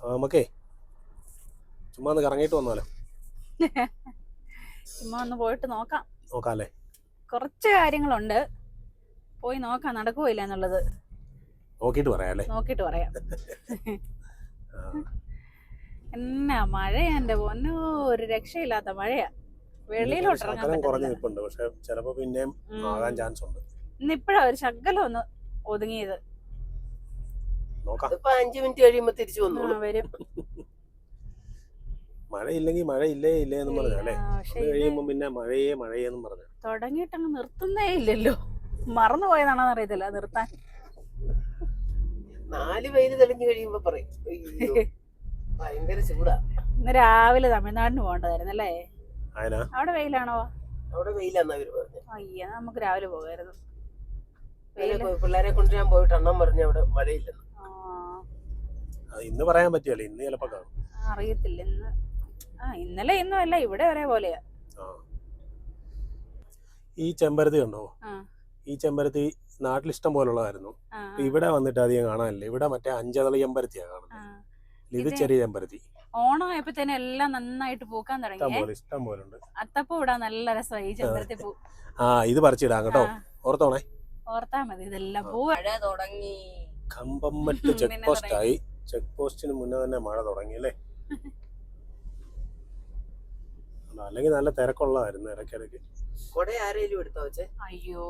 നമുക്കേ ചുമ്മാ ഒന്ന് കറങ്ങിയിട്ട് വന്നാലോ? ചുമ്മാ ഒന്ന് പോയിട്ട് നോക്കാല്ലേ? കുറച്ച് കാര്യങ്ങളുണ്ട്, പോയി നോക്കാം നടക്കുമില്ല എന്നുള്ളത്. നോക്കിയിട്ട് പറയാല്ലേ? നോക്കിയിട്ട് പറയാം. എന്നാ മഴയാ എൻ്റെ പൊന്നോ, ഒരു രക്ഷയില്ലാത്ത മഴയാ. വെളിയിലോട്ട് ഇറങ്ങാൻ പറ്റുന്നില്ല. പക്ഷെ ചിലപ്പോ പിന്നെയും ആകാൻ ചാൻസ് ഉണ്ട്. ഇന്നിപ്പോഴാ ഒരു ശകലം ഒന്ന് ഒതുങ്ങിയത്. നോക്കാം. 5 മിനിറ്റ് കഴിയുമ്പോ തിരിച്ചു വന്നു വരും. മഴയില്ലെങ്കിൽ മഴയില്ലേ എന്ന് പറഞ്ഞല്ലേ, കഴിയുമ്പോ പിന്നെ മഴയെന്നും പറഞ്ഞു തുടങ്ങിയിട്ടങ്ങ് നിർത്തുന്നേ ഇല്ലല്ലോ. മറന്നുപോയതാണെന്ന് അറിയത്തില്ല നിർത്താൻ. 4 വെയില് തെളിഞ്ഞു കഴിയുമ്പോ പറയും ഭയങ്കര ചൂടാ. ഇന്ന് രാവിലെ തമിഴ്നാടിന് പോകേണ്ടതായിരുന്നു അല്ലേ? അവിടെ വെയിലാണോ? അവിടെ വെയിലാന്ന് അവര് പറഞ്ഞു. അയ്യ, നമുക്ക് രാവിലെ പോകായിരുന്നു. പിള്ളേരെ കൊണ്ടുവരാൻ പോയിട്ട് അണ്ണം പറഞ്ഞു അവിടെ മഴയില്ലെന്ന്. ഇന്ന് പറയാൻ പറ്റിയല്ലേ, ഇന്ന് ചിലപ്പോ കാണും. അറിയത്തില്ല. ഇന്നലെ ഇന്നും അല്ല, ഇവിടെ ഒരേപോലെയാ. ഈ ചെമ്പരത്തി ഉണ്ടോ? ഈ ചെമ്പരത്തി നാട്ടിൽ ഇഷ്ടം പോലുള്ളതായിരുന്നു. ഇവിടെ വന്നിട്ട് അധികം കാണാനില്ല. ഇവിടെ മറ്റേ അഞ്ചതളി ചെമ്പരത്തിയാ കാണുന്നത്. ഇത് ചെറിയ ചെമ്പരത്തി. ഓണമായപ്പോ തന്നെ എല്ലാം നന്നായിട്ട് പൂക്കാൻ തുടങ്ങി. ഇഷ്ടം പോലെ ഉണ്ട്. അത്തപ്പൂ ഇടാൻ നല്ല രസമായി ഈ ചെമ്പരത്തി പൂ. ഇത് പറിച്ചിടാം കേട്ടോ, ഓർത്തോണേ. ഓർത്താ മതി. ഇതെല്ലാം പൂ മഴ തുടങ്ങി. കമ്പംമെട്ട് ചെക്ക് പോസ്റ്റ് ആയി. ചെക്ക് പോസ്റ്റിന് മുന്നേ തന്നെ മഴ തുടങ്ങി അല്ലേ? അല്ലെങ്കിൽ നല്ല തിരക്കുള്ളതായിരുന്നു ഇടയ്ക്കിടയ്ക്ക്. കൊട ആരേലും എടുത്തോ വെച്ചേ? അയ്യോ,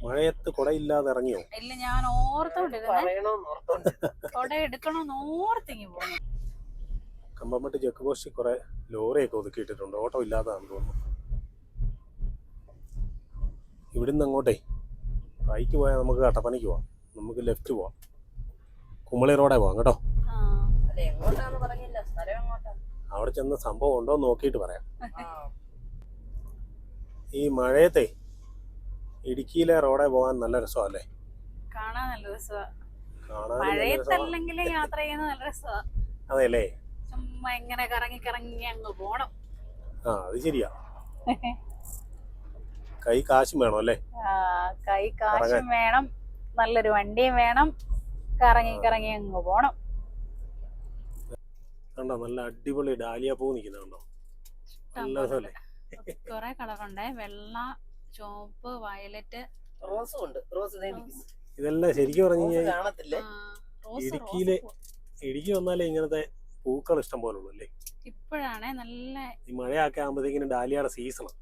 മഴയത്ത് കൊടയില്ലാതെ ഇറങ്ങിയോ? ഇല്ല, ഞാൻ കൊട എടുക്കണോന്ന് ഓർത്തിങ്ങി പോന്നു. കമ്പംമെട്ട് ചെക്ക് പോസ്റ്റിൽ കുറെ ലോറിയൊക്കെ ഒതുക്കിയിട്ടിട്ടുണ്ട്. ഓട്ടോ ഇല്ലാത്തതാണെന്ന് തോന്നുന്നു. ഇവിടുന്ന് അങ്ങോട്ടേ റൈറ്റ് പോയാൽ നമുക്ക് കട്ടപ്പനയ്ക്ക് പോവാം. നമുക്ക് ലെഫ്റ്റ് പോവാം. കുമളി റോഡേ പോവാം കേട്ടോ. അവിടെ ചെന്ന സംഭവം ഉണ്ടോ നോക്കിയിട്ട് പറയാം. ഈ മഴയത്തെ ഇടുക്കിയിലെ റോഡേ പോകാൻ നല്ല രസമല്ലേ? കാണാൻ നല്ല രസമാ. മഴയത്തല്ലെങ്കിൽ യാത്ര ചെയ്യുന്നത് നല്ല രസമാ. അതെല്ലേ? ചുമ്മാ ഇങ്ങനെ കറങ്ങി കറങ്ങി അങ്ങ് പോണം. അത് ശരിയാ. കൈ കാശും വേണം അല്ലേ? കൈ കാശും വേണം, നല്ലൊരു വണ്ടിയും വേണം. കറങ്ങി കറങ്ങി അങ്ങ് പോണം. കണ്ടോ, നല്ല അടിപൊളി ഡാലിയ പൂ നിൽക്കുന്നുണ്ടോ? നല്ല രസമല്ലേ? കൊറേ കളറുണ്ട്. വെള്ള, ചുവപ്പ്, വയലറ്റ്, റോസും ഉണ്ട്. റോസ് ഇതെല്ലാം ശരിക്കും പറഞ്ഞു കഴിഞ്ഞാൽ കാണത്തില്ലേ? ഇടുക്കി വന്നാലേ ഇങ്ങനത്തെ പൂക്കൾ ഇഷ്ടം പോലെ ഉള്ളൂ അല്ലേ? ഇപ്പോഴാണ് നല്ല ഈ മഴയൊക്കെ ആകുമ്പോഴത്തേക്കിനും ഡാലിയയുടെ സീസണാണ്.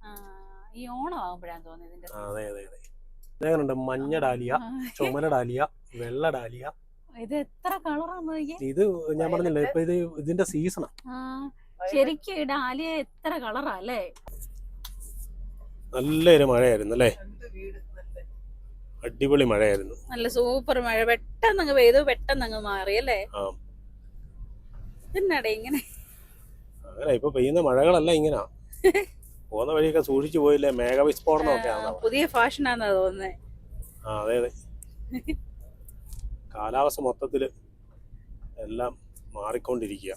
ഈ ഓണം ആകുമ്പോഴാണ് തോന്നിയത്. അതെ അതെ അതെ. ഇതേങ്ങളുണ്ട് മഞ്ഞ ഡാലിയ, ചുമല ഡാലിയ, വെള്ള ഡാലിയ. ഇത് എത്ര കളറാണ്? ഇത് ഞാൻ പറഞ്ഞില്ലേ, ഇപ്പൊ ഇതിന്റെ സീസണാ. ശരിക്കും ഡാലിയ എത്ര കളറാ അല്ലേ? നല്ലൊരു മഴയായിരുന്നു അല്ലേ? അടിപൊളി മഴയായിരുന്നു. നല്ല സൂപ്പർ മഴ. പെട്ടെന്ന് അങ്ങ് പെയ്തു, പെട്ടെന്ന് അങ്ങ് മാറി അല്ലേ? എന്നാടേ ഇങ്ങനെ? അങ്ങനെ ഇപ്പൊ പെയ്യുന്ന മഴകളല്ല ഇങ്ങനാ. പോകുന്ന വഴിയൊക്കെ സൂക്ഷിച്ചു പോയില്ലേ, മേഘവിസ്ഫോടനം ഒക്കെ ആണ്. പുതിയ ഫാഷനാന്നാ തോന്നുന്നേ. അതെ അതെ. കാലാവസ്ഥ മൊത്തത്തില് എല്ലാം മാറിക്കൊണ്ടിരിക്കുക.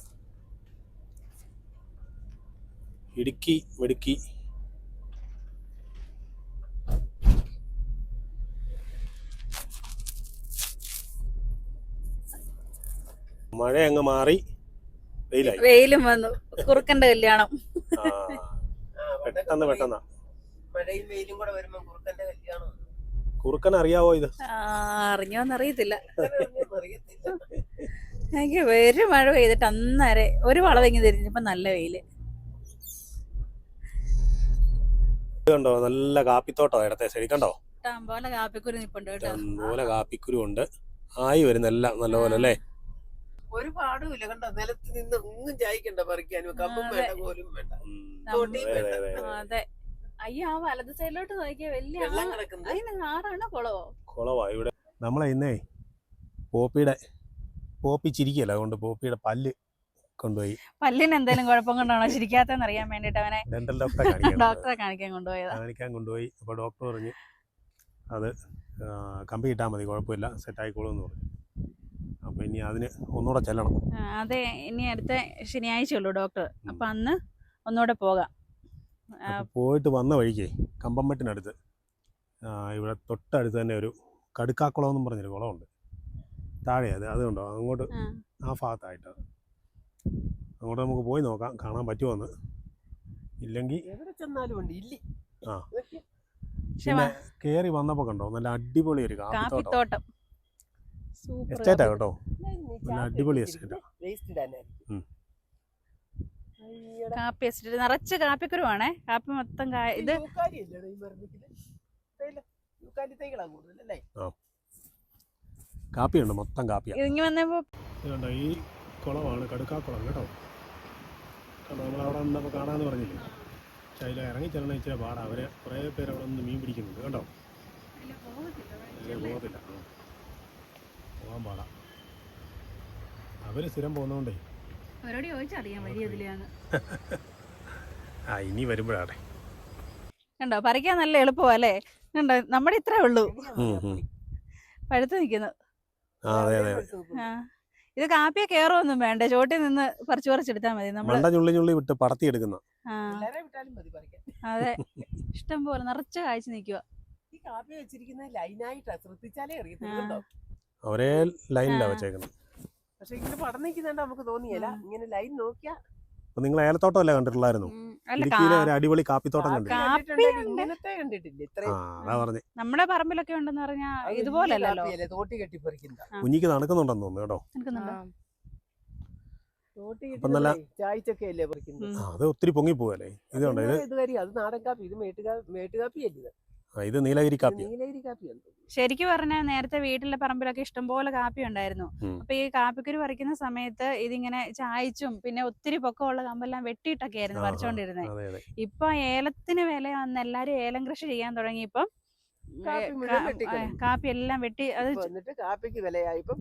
ഇടുക്കി മിടുക്കി. മഴ അങ്ങ് മാറി, വെയിലും വന്നു. കുറുക്കന്റെ കല്യാണം പെട്ടെന്ന് പെട്ടെന്നാ. മഴയും വെയിലും കൂടെ വരുമ്പോ കുറുക്കന്റെ കല്യാണം. കുറുക്കൻ അറിയാവോ ഇത്? അറിഞ്ഞോന്നറിയത്തില്ല. എനിക്ക് ഒരു മഴ പെയ്തിട്ട് അന്നേരെ ഒരു വളവെങ്ങി തിരിഞ്ഞപ്പോ നല്ല വെയില്. കണ്ടോ, നല്ല കാപ്പിത്തോട്ടോ ഇടത്തെ സൈഡിൽ കണ്ടോ? ഇഷ്ടംപോലെ കാപ്പിക്കുരു നിപ്പുണ്ട് കേട്ടോ. ഇഷ്ടംപോലെ കാപ്പിക്കുരു ഉണ്ട്. ആയി വരുന്നെല്ലാം നല്ലപോലെ അല്ലേ? ഒരു പാടുമില്ല കണ്ടോ, നിലത്ത് നിന്ന് ഒന്നും ചായക്കണ്ട പറിക്കാനും. കമ്പും വേണ്ട, കോലും വേണ്ട, തോട്ടിയും വേണ്ട. അതെ. അയ്യോ, ആ വലത് സൈഡിലോട്ട് നോക്കിയാ വലിയ ആറാണോ കുളവോ? കുളവാ ഇവിടെ. നമ്മളെ ഇന്നേ പോപ്പി ചിരിക്കല്ല, അതുകൊണ്ട് പോപ്പിയുടെ പല്ല് കൊണ്ടുപോയി. പല്ലിന് എന്തെങ്കിലും കുഴപ്പം കൊണ്ടാണോ ചിരിക്കാത്തെന്ന് അറിയാൻ വേണ്ടിട്ട് അവനെ ഡെന്റൽ ഡോക്ടറെ കാണിക്കാൻ കൊണ്ടുപോയി. അപ്പോൾ ഡോക്ടർ പറഞ്ഞു അത് കമ്പി ഇട്ടാൽ മതി, കുഴപ്പമില്ല, സെറ്റായിക്കോളും എന്ന് പറഞ്ഞു. അപ്പൊ ഇനി അതിന് ഒന്നുകൂടെ ചെല്ലണം. അതെ, ഇനി അടുത്ത ശനിയാഴ്ച ഉള്ളൂ ഡോക്ടർ. അപ്പൊ അന്ന് ഒന്നുകൂടെ പോകാം. പോയിട്ട് വന്ന വഴിക്ക് കമ്പംമെട്ടിനടുത്ത് ഇവിടെ തൊട്ടടുത്ത് തന്നെ ഒരു കടുക്കാക്കുളം എന്നും പറഞ്ഞൊരു കുളമുണ്ട്. താഴെ അതുകൊണ്ടോ അങ്ങോട്ട് ആ. ആ ഭാഗത്തായിട്ട് അങ്ങോട്ട് നമുക്ക് പോയി നോക്കാം കാണാൻ പറ്റുമോന്ന്. ഇല്ലെങ്കിൽ എവിടെ ചെന്നാലും ഉണ്ട് ഇല്ലി. ആ. ഇതൊക്കെ പിന്നെ കയറി വന്നപ്പോൾ കണ്ടോ നല്ല അടിപൊളി ഒരു കാപ്പിത്തോട്ടം. കാപ്പിത്തോട്ടം സൂപ്പർ എസ്റ്റേറ്റാ കേട്ടോ. ഈ നല്ല ചാക്ക് അടിപൊളി വെച്ചിരിക്കുന്നത് waste ഇടാനായിരിക്കും. ഉം. അയ്യടാ. കാപ്പി വെച്ചിട്ട് നിറച്ച് കാപ്പിക്കുരുവാണേ. കാപ്പി മൊത്തം ഇത് യൂക്കാലി അല്ലേടാ ഈ മരത്തില്? യൂക്കാലി തൈകളാ കൂടുതൽ അല്ലേ? കാപ്പിയുണ്ട്, മൊത്തം കാപ്പിയാണ്. ഇതിങ്ങി വന്നപ്പോ ഇതുണ്ടോ ഈ കുളമാണ് കടുക്കാക്കുളം കേട്ടോ. കണ്ടോ നമ്മളവിടെ വന്നപ്പോൾ കാണാമെന്ന് പറഞ്ഞില്ലേ. പക്ഷെ അതിൽ ഇറങ്ങി ചെല്ലണം ഇച്ചിരി പാടാ. അവർ കുറേ പേര് അവിടെ നിന്ന് മീൻ പിടിക്കുന്നുണ്ട് കേട്ടോ. അതിൽ പോകത്തില്ല. പോകാൻ പാടാ. അവർ സ്ഥിരം പോകുന്നതുകൊണ്ടേ. അവരോട് ചോദിച്ചറിയാം വഴി എതിലെയാന്ന്. ആ ഇനി വരുമ്പോഴാട്ടെ. കണ്ടോ പറിക്കാൻ നല്ല എളുപ്പമല്ലേ. കണ്ടോ നമ്മുടെ ഇത്രേ ഉള്ളൂ പഴുത്ത് നിൽക്കുന്നു. അതെ അതെ. ആ ഇത് കാപ്പിയെ കയറൊന്നും വേണ്ട, ചോട്ടിൽ നിന്ന് പറിച്ചു പറിച്ചെടുത്താൽ മതി. നമ്മള് മണ്ട ഞുള്ളി ഞുള്ളി വിട്ട് പടത്തി എടുക്കുന്ന. ആ എല്ലാരെ വിട്ടാലും മതി പറിക്കാൻ. അതെ ഇഷ്ടം പോലെ നിറച്ച് കാഴ്ച നിൽക്കുക. ഈ കാപ്പി വെച്ചിരിക്കുന്ന ലൈനായിട്ടാ, ശ്രദ്ധിച്ചാലേ അറിയത്തുള്ളൂ. ഒരേ ലൈനിലാണ് വെച്ചേക്കുന്നത്. പക്ഷെ ഇങ്ങനെ പടം നിൽക്കുന്നുണ്ട് നമുക്ക് തോന്നിയല്ല. ഇങ്ങനെ ലൈൻ നോക്കിയാ അപ്പൊ നിങ്ങൾ ഏലത്തോട്ടം അല്ലേ കണ്ടിട്ടുള്ളായിരുന്നു? അല്ല ഇടുക്കിയിലെ ഒരു അടിപൊളി കാപ്പിത്തോട്ടം കണ്ടില്ല? ഇങ്ങനത്തെ കണ്ടിട്ടില്ല. ആ ഇത്രയും അതാ പറഞ്ഞേ. നമ്മുടെ പറമ്പിലൊക്കെ ഉണ്ടെന്ന് പറഞ്ഞാ ഇതുപോലല്ലോ. തോട്ടി കെട്ടിപ്പറിക്കുന്ന കുഞ്ഞിക്ക് നടക്കുന്നുണ്ടെന്ന് തോന്നുന്നു കേട്ടോ. തോട്ടി അപ്പൊ നല്ല ചായച്ചൊക്കെ അല്ലേ പറിക്കുന്നത്. അത് ഒത്തിരി പൊങ്ങി പോവല്ലേ. ഇത് കണ്ടോ ഇത് ഇത് കാര്യം അത് നാടൻ കാപ്പി. ഇത് മേട്ടുകാപ്പി അല്ലേ? ഇത് നീലഗിരി കാപ്പി. നീലഗിരി കാപ്പിയാണ്. ശരിക്കും പറഞ്ഞാൽ നേരത്തെ വീട്ടിലെ പറമ്പിലൊക്കെ ഇഷ്ടംപോലെ കാപ്പി ഉണ്ടായിരുന്നു. ഉം. അപ്പൊ ഈ കാപ്പിക്കുരു പറിക്കുന്ന സമയത്ത് ഇതിങ്ങനെ ചായച്ചും പിന്നെ ഒത്തിരി പൊക്കമുള്ള കമ്പെല്ലാം വെട്ടിയിട്ടൊക്കെ ആയിരുന്നു ആ, പറിച്ചോണ്ടിരുന്നത്. അതെ അതെ. ഇപ്പൊ ഏലത്തിന് വില വന്ന് എല്ലാരും ഏലം കൃഷി ചെയ്യാൻ തുടങ്ങിയപ്പം കാപ്പി മുഴുവൻ വെട്ടിക്കളയും. കാപ്പി എല്ലാം വെട്ടി അത് ഇപ്പൊ എന്നിട്ട് കാപ്പിക്ക് വിലയായപ്പം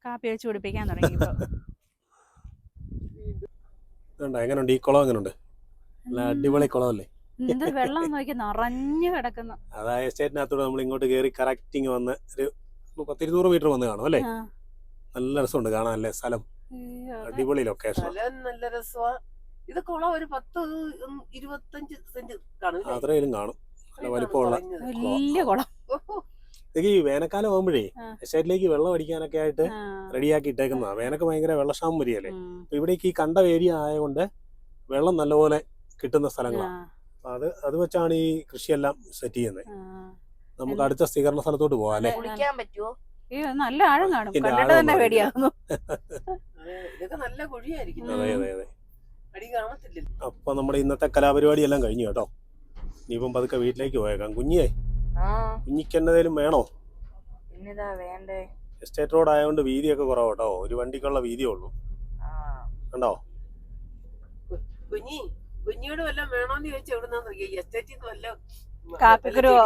കാപ്പി വെച്ച് കുടിപ്പിക്കാൻ തുടങ്ങി ഇപ്പൊ. ഇതുണ്ടോ എങ്ങനെയുണ്ട് ഈ കുളം? എങ്ങനെയുണ്ട്? നല്ല അടിപൊളി കുളമല്ലേ. എന്ത് വെള്ളം നോക്കി നിറഞ്ഞു കിടക്കുന്നു. അതായത് എസ്റ്റേറ്റിനകത്തൂടെ നമ്മൾ ഇങ്ങോട്ട് കയറി കറക്റ്റിങ് വന്ന് ഒരു 10-200 മീറ്റർ വന്ന് കാണും അല്ലേ. ആ. നല്ല രസമുണ്ട് കാണാനല്ലേ സ്ഥലം. അയ്യോ, അതെ. അടിപൊളി ലൊക്കേഷൻ. സ്ഥലം നല്ല രസമാ. ഇത് കുളം ഒരു 10-25 സെന്റ് കാണും. അത്രയും കാണും. നല്ല വലിപ്പമുള്ള വലിയ കുളം. ഈ വേനൽക്കാലം ആകുമ്പോഴേ ആ. എസ്റ്റേറ്റിലേക്ക് വെള്ളം അടിക്കാനൊക്കെ ആയിട്ട് ആ. റെഡിയാക്കി ഇട്ടേക്കുന്നതാ. വേനൊക്കെ ഭയങ്കര വെള്ളക്ഷാമം വരികയല്ലേ. ഉം. അപ്പൊ ഇവിടേക്ക് ഈ കണ്ട ഏരിയ ആയതുകൊണ്ട് വെള്ളം നല്ലപോലെ കിട്ടുന്ന സ്ഥലങ്ങളാണ്. ആ. അപ്പൊ അത് വെച്ചാണ് ഈ കൃഷിയെല്ലാം സെറ്റ് ചെയ്യുന്നത്. ആ. നമുക്ക് അടുത്ത സ്ഥിരീകരണ സ്ഥലത്തോട്ട് പോകാം അല്ലേ. കുളിക്കാൻ പറ്റുമോ? അയ്യോ നല്ല ആഴം കാണും. ഇതിന്റെ കണ്ടിട്ട് ആഴം തന്നെ ഒന്നും പേടിയാവുന്നു. ഇതൊക്കെ നല്ല കുഴിയായിരിക്കും. അതെ അതെ അതെ. അടി കാണത്തില്ലല്ലോ. അപ്പൊ നമ്മുടെ ഇന്നത്തെ കലാപരിപാടി എല്ലാം കഴിഞ്ഞു കേട്ടോ. ഇനിയിപ്പം പതുക്കെ വീട്ടിലേക്ക് പോയേക്കാം. കുഞ്ഞിയെ കുഞ്ഞിക്ക് എന്നതേലും വേണോ? വേണ്ടേ? എസ്റ്റേറ്റ് റോഡ് ആയതുകൊണ്ട് വീതിയൊക്കെ കുറവ് കേട്ടോ. ഒരു വണ്ടിക്കുള്ള വീതിയേ ഉള്ളൂ. കണ്ടോ? കുഞ്ഞിയോട് വല്ലതും വേണോന്ന് ചോദിച്ചാൽ എവിടുന്നാന്ന് എസ്റ്റേറ്റിൽ നിന്ന് വല്ല കാപ്പിക്കുരുവോ?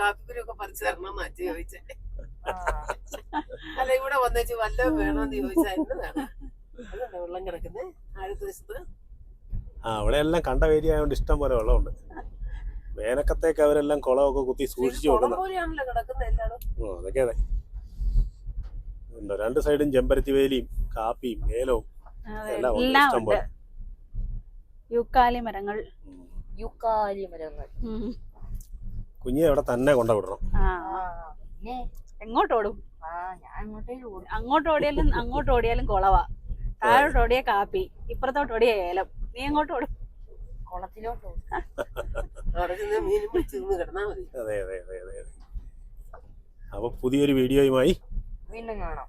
കാപ്പിക്കുരു ഒക്കെ പറിച്ചു തരണമെന്ന് അച്ഛൻ ചോദിച്ചേ. അല്ല ഇവിടെ വന്നേച്ച് വല്ലതും വേണോന്ന് ചോദിച്ചാൽ എന്നതാണ് അതുണ്ടോ വെള്ളം കിടക്കുന്നത് ആഴത്ത് വശത്ത്. അവിടെ എല്ലാം കണ്ട ഏരിയ ആയതുകൊണ്ട് ഇഷ്ടം പോലെ വെള്ളമുണ്ട്. വേനക്കത്തേക്ക് അവരെല്ലാം കുളമൊക്കെ കുത്തി സൂക്ഷിച്ചു വെക്കുന്ന. പോലെയാണല്ലോ കിടക്കുന്നത് എല്ലായിടും. അതൊക്കെ അതെ. ഉണ്ട് രണ്ട് സൈഡും ചെമ്പരത്തി വേലിയും കാപ്പിയും ഏലവും എല്ലാം ഉണ്ട് എല്ലാം ഇഷ്ടം ഉണ്ട്. പോലെ. യൂക്കാലി മരങ്ങൾ. കുഞ്ഞെ അവിടെ തന്നെ കൊണ്ടുവിടണം. ആ. എങ്ങോട്ടോടും? അങ്ങോട്ട് ഓടിയാലും കുളവാ. താഴോട്ട് ഓടിയ കാപ്പി, ഇപ്പുറത്തോട്ട് ഓടിയ ഏലം. നീ എങ്ങോട്ട് ഓടും? കുളത്തിലോട്ടോ അവിടെ ചെന്ന് മീനും പിടിച്ച് നിന്ന് കിടന്നാ മതി. അതെ അതെ അതെ അതെ. അപ്പൊ പുതിയൊരു വീഡിയോയുമായി വീണ്ടും കാണാം.